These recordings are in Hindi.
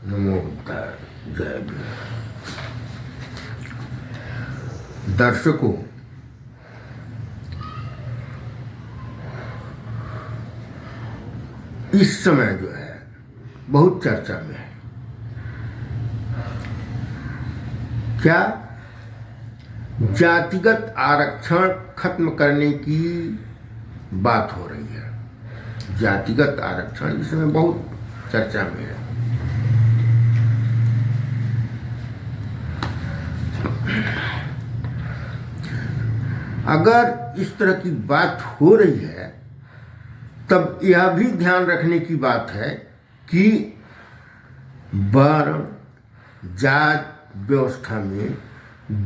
नमो बुद्धाय। जय भीम। दर्शकों, इस समय जो है बहुत चर्चा में है। क्या जातिगत आरक्षण खत्म करने की बात हो रही है। जातिगत आरक्षण इस समय बहुत चर्चा में है। अगर इस तरह की बात हो रही है तब यह भी ध्यान रखने की बात है कि वर्ण जात व्यवस्था में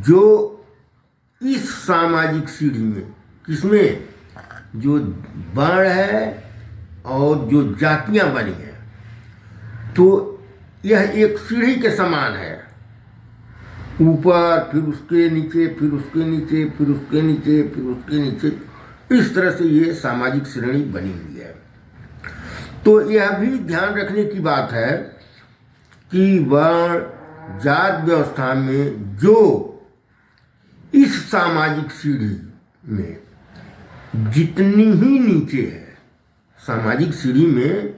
जो इस सामाजिक सीढ़ी में किसमें जो वर्ण है और जो जातियां बनी हैं, तो यह एक सीढ़ी के समान है। ऊपर, फिर उसके नीचे, फिर उसके नीचे, फिर उसके नीचे, फिर उसके नीचे, इस तरह से ये सामाजिक श्रेणी बनी हुई है। तो यह भी ध्यान रखने की बात है कि वर्ण जात व्यवस्था में जो इस सामाजिक सीढ़ी में जितनी ही नीचे है, सामाजिक सीढ़ी में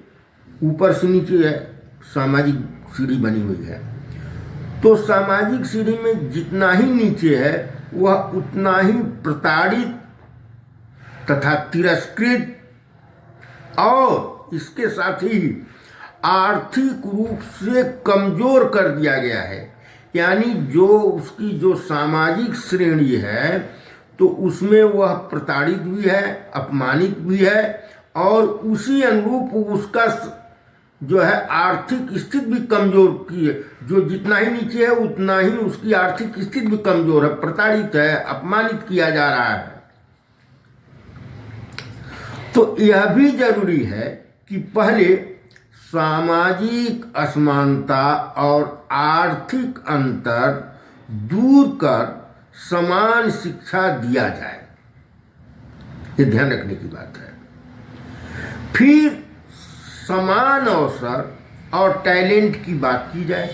ऊपर से नीचे है, सामाजिक सीढ़ी बनी हुई है, तो सामाजिक सीढ़ी में जितना ही नीचे है वह उतना ही प्रताड़ित तथा तिरस्कृत और इसके साथ ही आर्थिक रूप से कमजोर कर दिया गया है। यानी जो उसकी जो सामाजिक श्रेणी है तो उसमें वह प्रताड़ित भी है, अपमानित भी है और उसी अनुरूप उसका जो है आर्थिक स्थिति भी कमजोर की है। जो जितना ही नीचे है उतना ही उसकी आर्थिक स्थिति भी कमजोर है, प्रताड़ित है, अपमानित किया जा रहा है। तो यह भी जरूरी है कि पहले सामाजिक असमानता और आर्थिक अंतर दूर कर समान शिक्षा दिया जाए, ये ध्यान रखने की बात है। फिर समान अवसर और टैलेंट की बात की जाए।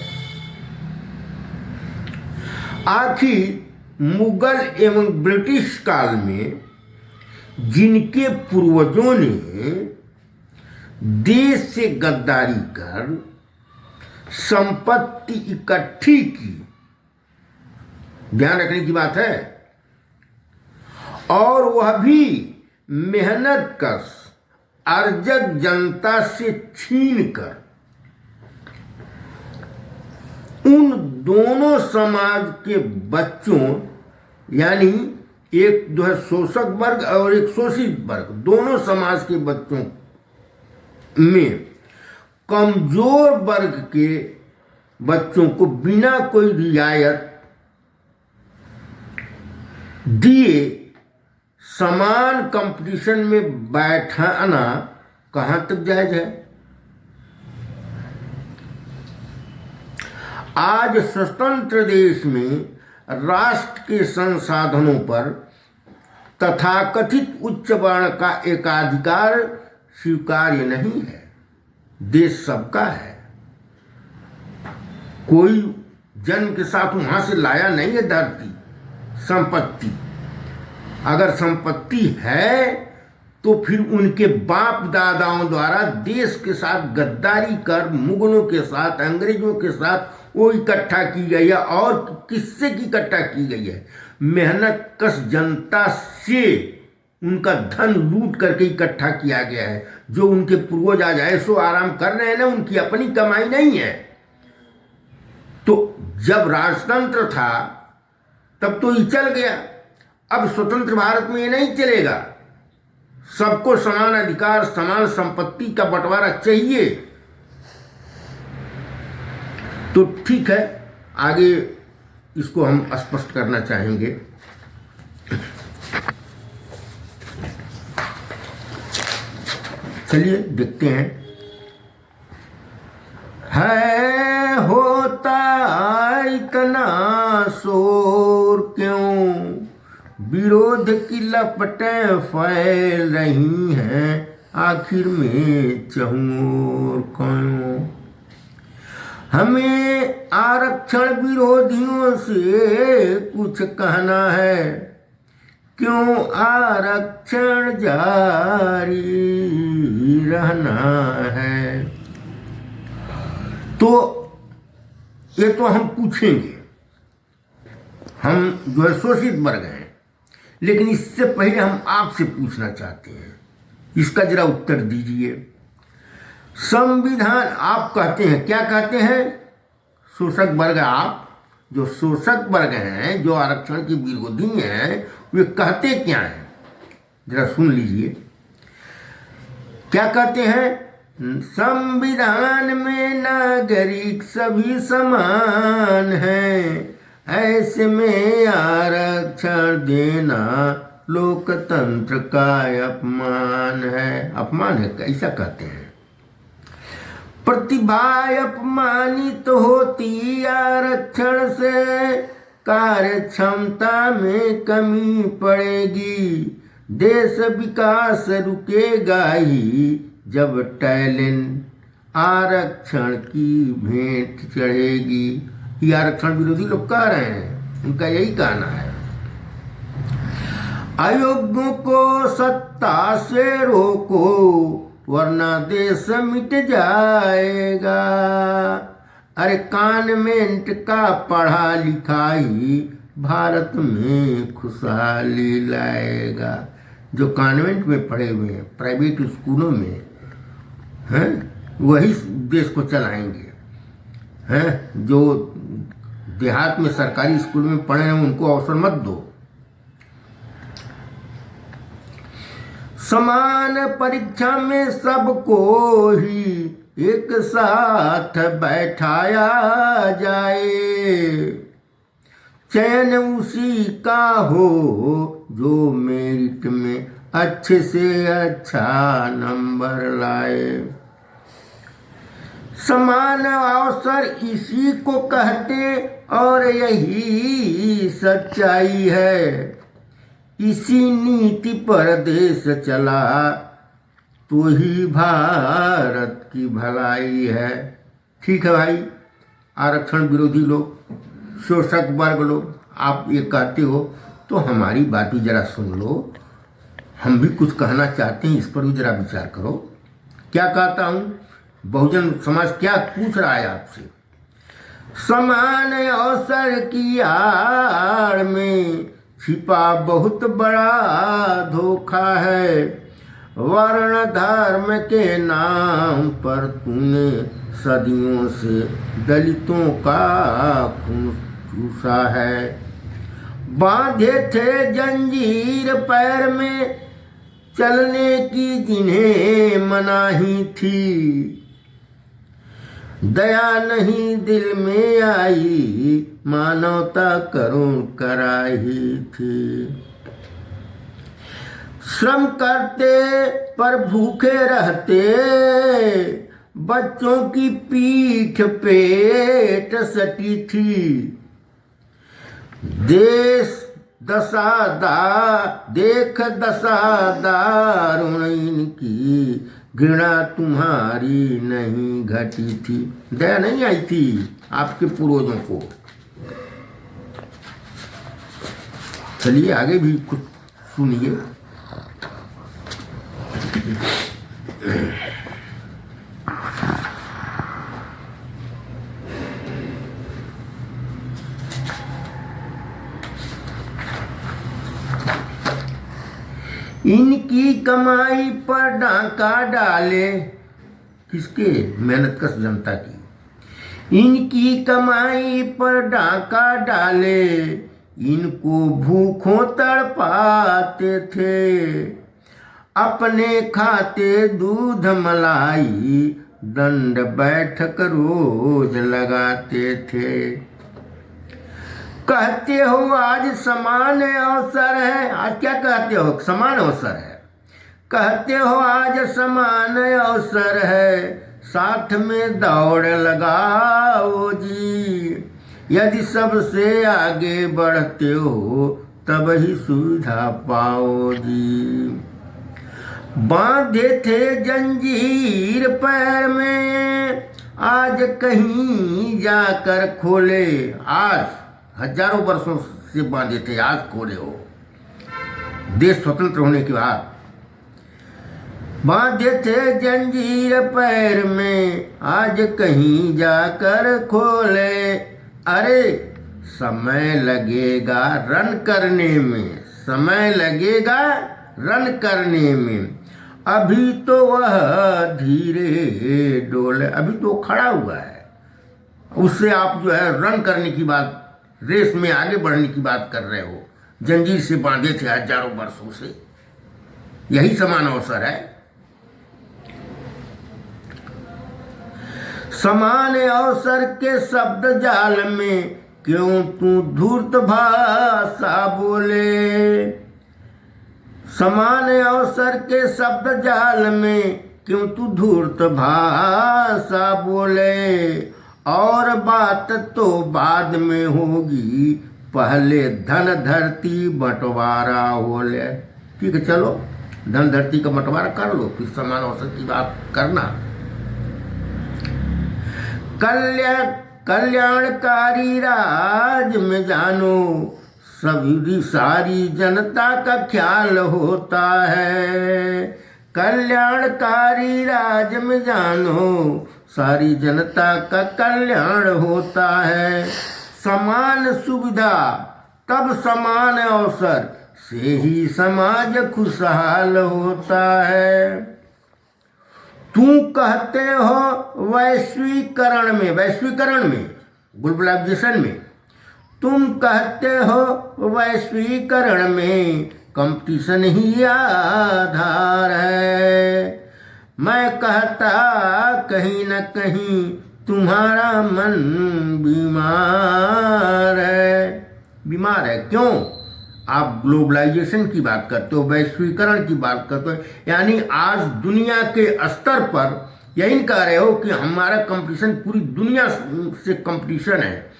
आखिर मुगल एवं ब्रिटिश काल में जिनके पूर्वजों ने देश से गद्दारी कर संपत्ति इकट्ठी की, ध्यान रखने की बात है, और वह भी मेहनत कश अर्जक जनता से छीन कर उन दोनों समाज के बच्चों, यानी एक जो है शोषक वर्ग और एक शोषित वर्ग, दोनों समाज के बच्चों में कमजोर वर्ग के बच्चों को बिना कोई रियायत दिए समान कंपटीशन में बैठाना कहां तक जायज है। आज स्वतंत्र देश में राष्ट्र के संसाधनों पर तथाकथित उच्च वर्ण का एकाधिकार स्वीकार्य नहीं है। देश सबका है, कोई जन्म के साथ वहां से लाया नहीं है धरती संपत्ति। अगर संपत्ति है तो फिर उनके बाप दादाओं द्वारा देश के साथ गद्दारी कर मुगलों के साथ, अंग्रेजों के साथ वो इकट्ठा की गई है। और किससे की इकट्ठा की गई है? मेहनत कश जनता से उनका धन लूट करके इकट्ठा किया गया है। जो उनके पूर्वज आज ऐसो आराम कर रहे हैं ना, उनकी अपनी कमाई नहीं है। तो जब राजतंत्र था तब तो ये चल गया, अब स्वतंत्र भारत में ये नहीं चलेगा। सबको समान अधिकार, समान संपत्ति का बंटवारा चाहिए। तो ठीक है, आगे इसको हम स्पष्ट करना चाहेंगे। चलिए देखते हैं। है होता इतना शोर क्यों, विरोध की लपटें फैल रही हैं, आखिर में चहुओर क्यों। हमें आरक्षण विरोधियों से कुछ कहना है, क्यों आरक्षण जारी रहना है। तो ये तो हम पूछेंगे, हम जो है शोषित वर्ग हैं, लेकिन इससे पहले हम आपसे पूछना चाहते हैं, इसका जरा उत्तर दीजिए। संविधान, आप कहते हैं, क्या कहते हैं? शोषक वर्ग, आप जो शोषक वर्ग हैं, जो आरक्षण की विरोधी हैं, वे कहते क्या हैं? जरा सुन लीजिए, क्या कहते हैं? संविधान में नागरिक सभी समान हैं, ऐसे में आरक्षण देना लोकतंत्र का अपमान है। अपमान है, कैसा कहते हैं? प्रतिभा अपमानित होती आरक्षण से, कार्य क्षमता में कमी पड़ेगी, देश विकास रुकेगा ही जब टैलेंट आरक्षण की भेंट चढ़ेगी। ये आरक्षण विरोधी लोग कह रहे हैं, उनका यही कहना है। अयोग्यों को सत्ता से रोको, वरना देश मिट जाएगा। अरे कॉन्वेंट का पढ़ा लिखा ही भारत में खुशहाली लाएगा। जो कॉन्वेंट में पढ़े हुए हैं, प्राइवेट स्कूलों में हैं, वही देश को चलाएंगे। हैं, जो देहात में सरकारी स्कूल में पढ़े हैं, उनको अवसर मत दो। समान परीक्षा में सबको ही एक साथ बैठाया जाए, चयन उसी का हो जो मेरिट में अच्छे से अच्छा नंबर लाए। समान अवसर इसी को कहते और यही सच्चाई है। इसी नीति पर देश चला तो ही भारत की भलाई है। ठीक है भाई, आरक्षण विरोधी लोग, शोषक वर्ग लोग, आप ये कहते हो तो हमारी बात भी जरा सुन लो। हम भी कुछ कहना चाहते हैं, इस पर भी जरा विचार करो। क्या कहता हूँ? बहुजन समाज क्या पूछ रहा है आपसे? समान अवसर की आड़ में छिपा बहुत बड़ा धोखा है। वर्ण धर्म के नाम पर तूने सदियों से दलितों का खून चूसा है। बांधे थे जंजीर पैर में, चलने की जिन्हें मनाही थी। दया नहीं दिल में आई, मानवता करुण कराही थी। श्रम करते पर भूखे रहते, बच्चों की पीठ पेट सटी थी। देश देख दशा दारुण इनकी, घृणा तुम्हारी नहीं घटी थी। दया नहीं आई थी आपके पूर्वजों को। चलिए आगे भी कुछ सुनिए। इनकी कमाई पर डांका डाले, किसके? मेहनतकश जनता की। इनकी कमाई पर डांका डाले, इनको भूखों तड़पाते थे। अपने खाते दूध मलाई, दंड बैठक रोज लगाते थे। कहते हो आज समान अवसर है। आज क्या कहते हो? समान अवसर है। कहते हो आज समान अवसर है, साथ में दौड़ लगाओ जी। यदि सबसे आगे बढ़ते हो तब ही सुविधा पाओ जी। बांधे थे जंजीर पैर में, आज कहीं जाकर खोले, आज हजारों वर्षों से बांधे थे, आज खोले हो। देश स्वतंत्र होने के बाद बांधे थे जंजीर पैर में, आज कहीं जाकर खोले। अरे समय लगेगा रन करने में, समय लगेगा रन करने में, अभी तो वह धीरे डोले। अभी तो खड़ा हुआ है, उससे आप जो है रन करने की बात, रेस में आगे बढ़ने की बात कर रहे हो। जंजीर से बांधे थे हजारों वर्षों से, यही समान अवसर है। समान अवसर के शब्द जाल में क्यों तू धूर्त भाषा बोले। समान अवसर के शब्द जाल में क्यों तू धूर्त भाषा बोले। और बात तो बाद में होगी, पहले धन धरती बंटवारा हो ले। ठीक है, चलो धन धरती का बंटवारा कर लो, फिर समान अवसर की बात करना। कल्याणकारी राज में जानो, सभी सारी जनता का ख्याल होता है। कल्याणकारी राज में जानो, सारी जनता का कल्याण होता है। समान सुविधा तब समान अवसर से ही समाज खुशहाल होता है। तू कहते हो वैश्वीकरण में ग्लोबलाइजेशन में, तुम कहते हो वैश्वीकरण में कंपटीशन ही आधार है। मैं कहता कहीं न कहीं तुम्हारा मन बीमार है। क्यों? आप ग्लोबलाइजेशन की बात करते हो, वैश्वीकरण की बात करते हो, यानी आज दुनिया के स्तर पर यही कह रहे हो कि हमारा कंपटीशन पूरी दुनिया से कंपटीशन है,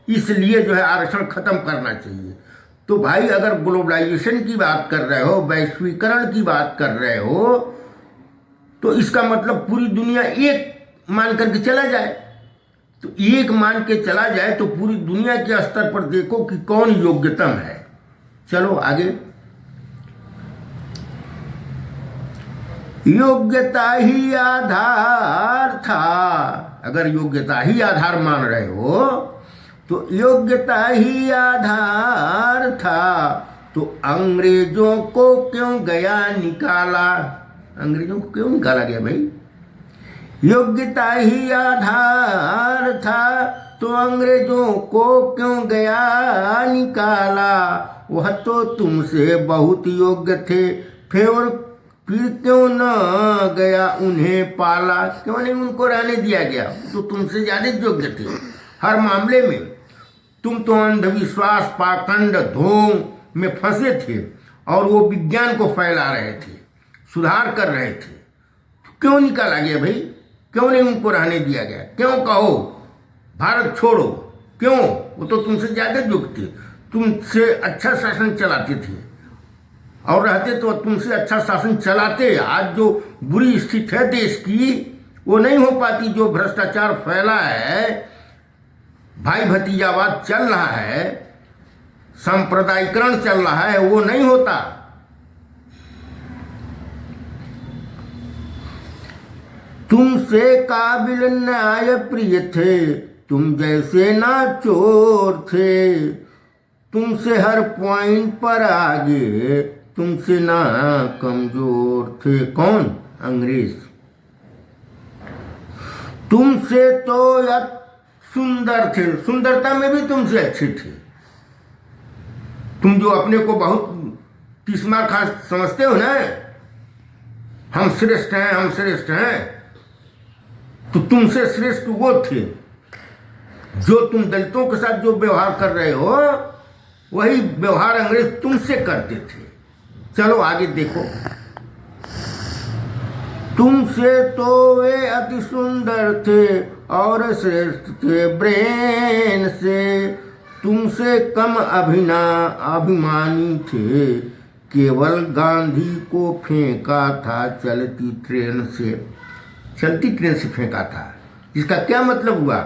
इसलिए जो है आरक्षण खत्म करना चाहिए। तो भाई अगर ग्लोबलाइजेशन की बात कर रहे हो, वैश्वीकरण की बात कर रहे हो, तो इसका मतलब पूरी दुनिया एक मान करके चला जाए। तो एक मान के चला जाए तो पूरी दुनिया के स्तर पर देखो कि कौन योग्यतम है। चलो आगे। योग्यता ही आधार था, अगर योग्यता ही आधार मान रहे हो तो योग्यता ही आधार था, तो अंग्रेजों को क्यों गया निकाला। अंग्रेजों को क्यों निकाला गया भाई? योग्यता ही आधार था तो अंग्रेजों को क्यों गया निकाला। वह तो तुमसे बहुत योग्य थे, फिर क्यों न गया उन्हें पाला। क्यों नहीं उनको रहने दिया गया? तो तुमसे ज्यादा योग्य थे हर मामले में। तुम तो अंधविश्वास पाखंड ढोंग में फंसे थे और वो विज्ञान को फैला रहे थे, सुधार कर रहे थे। क्यों निकाला गया भाई? क्यों नहीं उनको रहने दिया गया? क्यों कहो भारत छोड़ो? क्यों? वो तो तुमसे ज्यादा योग्य थे, तुमसे अच्छा शासन चलाते थे और रहते तो तुमसे अच्छा शासन चलाते। आज जो बुरी स्थिति है देश की वो नहीं हो पाती। जो भ्रष्टाचार फैला है, भाई भतीजावाद चल रहा है, सांप्रदायिकरण चल रहा है, वो नहीं होता। तुमसे काबिल न्याय प्रिय थे, तुम जैसे ना चोर थे। तुमसे हर पॉइंट पर आगे, तुमसे ना कमजोर थे। कौन? अंग्रेज। तुमसे तो सुंदर थे, सुंदरता में भी तुमसे अच्छे थे। तुम जो अपने को बहुत तिस्मार खास समझते हो ना, हम श्रेष्ठ हैं, हम श्रेष्ठ हैं, तो तुमसे श्रेष्ठ वो थे। जो तुम दलितों के साथ जो व्यवहार कर रहे हो, वही व्यवहार अंग्रेज तुमसे करते थे। चलो आगे देखो। तुमसे तो वे अति सुंदर थे और श्रेष्ठ थे ब्रेन से। तुमसे कम अभिमानी थे, केवल गांधी को फेंका था चलती ट्रेन से। चलती ट्रेन से फेंका था, इसका क्या मतलब हुआ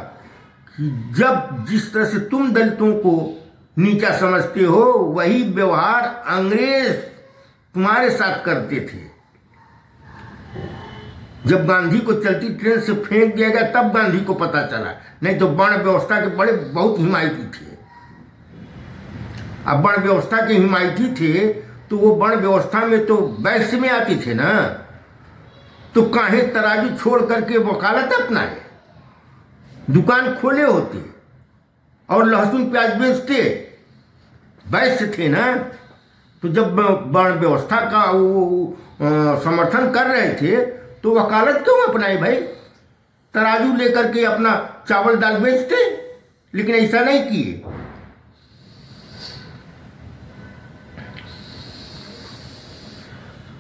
कि जब जिस तरह से तुम दलितों को नीचा समझते हो वही व्यवहार अंग्रेज तुम्हारे साथ करते थे। जब गांधी को चलती ट्रेन से फेंक दिया गया तब गांधी को पता चला, नहीं तो वर्ण व्यवस्था के बड़े बहुत हिमायती थे। अब वर्ण व्यवस्था के हिमायती थे तो वो वर्ण व्यवस्था में तो वैश्य में आते थे ना, तो काहे तराजू छोड़ करके वकालत अपनाए, दुकान खोले होते और लहसुन प्याज बेचते, वैश्य थे ना। तो जब वर्ण व्यवस्था का वो समर्थन कर रहे थे तो वकालत क्यों अपनाए भाई? तराजू लेकर के अपना चावल दाल बेचते, लेकिन ऐसा नहीं किए।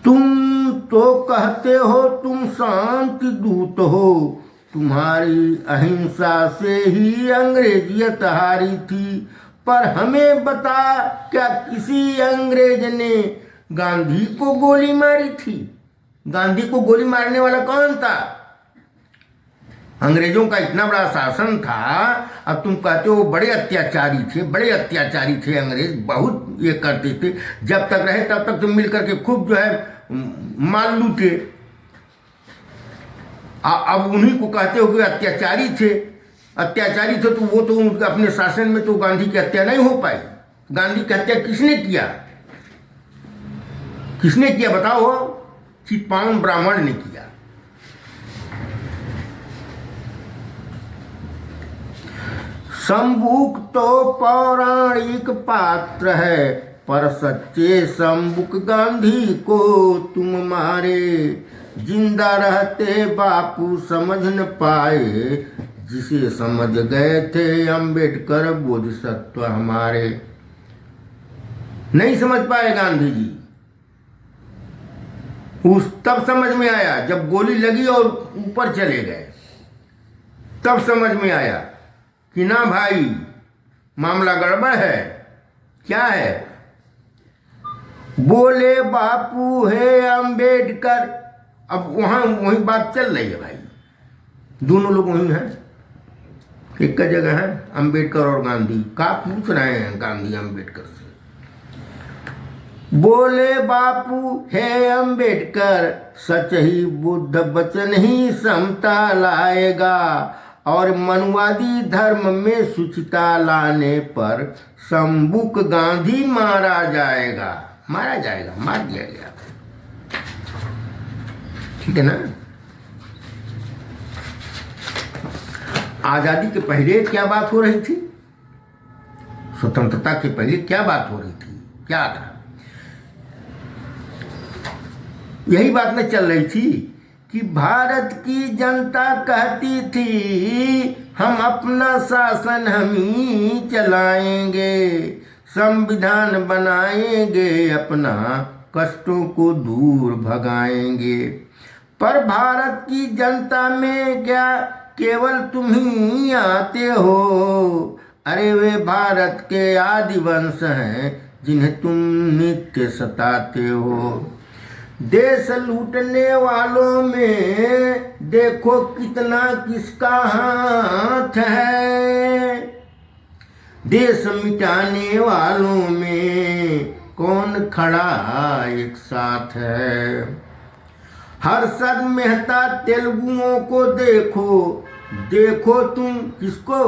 तुम तो कहते हो तुम शांति दूत हो, तुम्हारी अहिंसा से ही अंग्रेजियत हारी थी। पर हमें बता, क्या किसी अंग्रेज ने गांधी को गोली मारी थी? गांधी को गोली मारने वाला कौन था? अंग्रेजों का इतना बड़ा शासन था, अब तुम कहते हो बड़े अत्याचारी थे, बड़े अत्याचारी थे अंग्रेज, बहुत ये करते थे। जब तक रहे तब तक तुम मिल करके खूब जो है माल लूटे। अब उन्हीं को कहते हो कि अत्याचारी थे। अत्याचारी थे तो वो तो अपने शासन में तो गांधी की हत्या नहीं हो पाई। गांधी की हत्या किसने किया? किसने किया बताओ? चित्पावन ब्राह्मण ने किया। शंभुक तो पौराणिक पात्र है, पर सच्चे शंभुक गांधी को तुम मारे। जिंदा रहते बापू समझ न पाए, जिसे समझ गए थे अंबेडकर बोधिसत्व हमारे। नहीं समझ पाए गांधी जी। तब समझ में आया जब गोली लगी और ऊपर चले गए, तब समझ में आया कि ना भाई मामला गड़बड़ है। क्या है? बोले बापू है अंबेडकर। अब वहां वही बात चल रही है भाई, दोनों लोग वही हैं, एक का जगह है अंबेडकर और गांधी। का पूछ रहे हैं गांधी अंबेडकर से? बोले बापू है अंबेडकर, सच ही बुद्ध वचन ही समता लाएगा, और मनुवादी धर्म में शुचिता लाने पर शंभुक गांधी मारा जाएगा। मारा जाएगा, मार दिया गया। ठीक है ना? आजादी के पहले क्या बात हो रही थी? स्वतंत्रता के पहले क्या बात हो रही थी? क्या था? यही बात में चल रही थी कि भारत की जनता कहती थी हम अपना शासन हम ही चलाएंगे, संविधान बनाएंगे, अपना कष्टों को दूर भगाएंगे। पर भारत की जनता में क्या केवल तुम ही आते हो? अरे वे भारत के आदि वंश हैं जिन्हें तुम नित्य सताते हो। देश लूटने वालों में देखो कितना किसका हाथ है, देश मिटाने वालों में कौन खड़ा एक साथ है। हर्षद मेहता तेलुगुओं को देखो, देखो तुम किसको?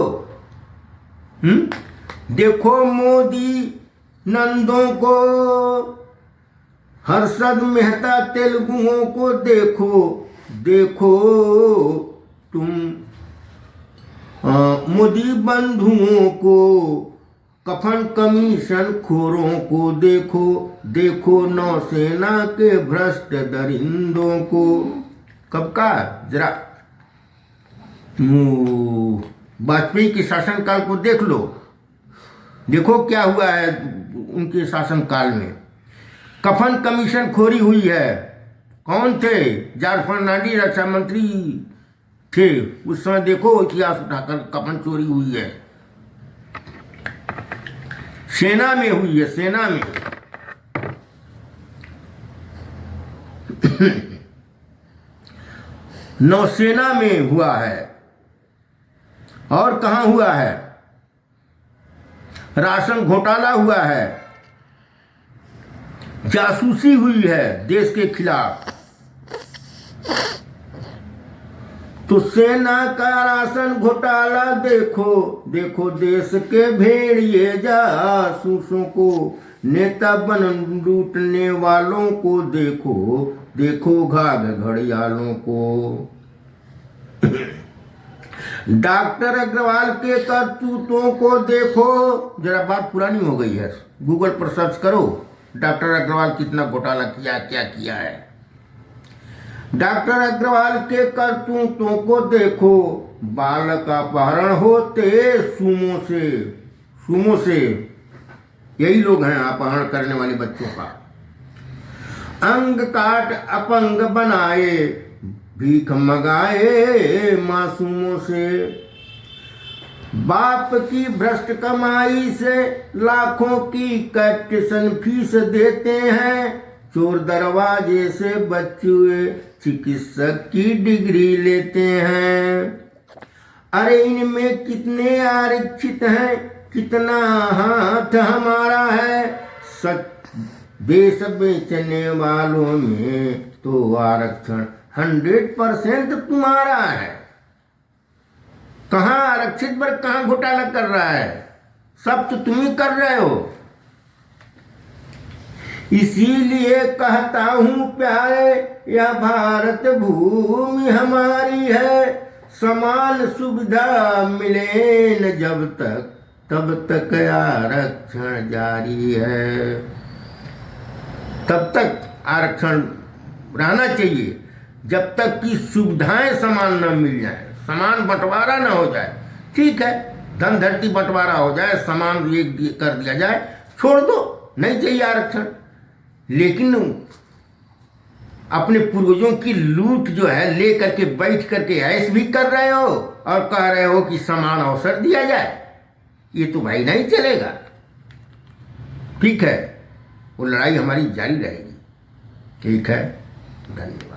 देखो मोदी नंदों को। हर्षद मेहता तेलुगुओं को देखो, देखो तुम मोदी बंधुओं को। कफन कमीशन खोरों को देखो, देखो नौसेना के भ्रष्ट दरिंदों को। कब का? जरा वाजपेयी के शासनकाल को देख लो, देखो क्या हुआ है उनके शासनकाल में। कफन कमीशन खोरी हुई है। कौन थे? जॉर्ज फर्नांडिस रक्षा मंत्री थे उस समय। देखो इतिहास उठाकर, कफन चोरी हुई है, सेना में हुई है, सेना में। नौसेना में हुआ है, और कहाँ हुआ है? राशन घोटाला हुआ है, जासूसी हुई है देश के खिलाफ। तो सेना का राशन घोटाला देखो, देखो देश के भेड़िए जासूसों को, नेता बन लूटने वालों को देखो, देखो घाघ घड़ियालों को। डॉक्टर अग्रवाल के करतूतों को देखो, जरा बात पुरानी हो गई है, गूगल पर सर्च करो डॉक्टर अग्रवाल कितना घोटाला किया, क्या किया है। डॉक्टर अग्रवाल के करतूतों को देखो, बालक अपहरण होते सुमो से, यही लोग हैं अपहरण करने वाले बच्चों का। अंग काट अपंग बनाए, भीख मंगाए मासूमों से। बाप की भ्रष्ट कमाई से लाखों की कैप्टेशन फीस देते हैं, चोर दरवाजे से बच्चे चिकित्सक की डिग्री लेते हैं। अरे इनमें कितने आरक्षित हैं, कितना हाथ हमारा है, सच देश बेचने वालों में तो आरक्षण 100% तुम्हारा है। कहाँ आरक्षित पर कहाँ घोटाला कर रहा है? सब तो तुम ही कर रहे हो। इसीलिए कहता हूँ प्यारे, यह भारत भूमि हमारी है, समान सुविधा मिले न जब तक, तब तक आरक्षण जारी है। तब तक आरक्षण रहना चाहिए जब तक कि सुविधाएं समान न मिल जाए, समान बंटवारा न हो जाए। ठीक है, धन धरती बंटवारा हो जाए, समान एक कर दिया जाए, छोड़ दो, नहीं चाहिए आरक्षण। लेकिन अपने पूर्वजों की लूट जो है ले करके बैठ करके ऐश भी कर रहे हो और कह रहे हो कि समान अवसर दिया जाए, ये तो भाई नहीं चलेगा। ठीक है, वो लड़ाई हमारी जारी रहेगी। ठीक है, धन्यवाद।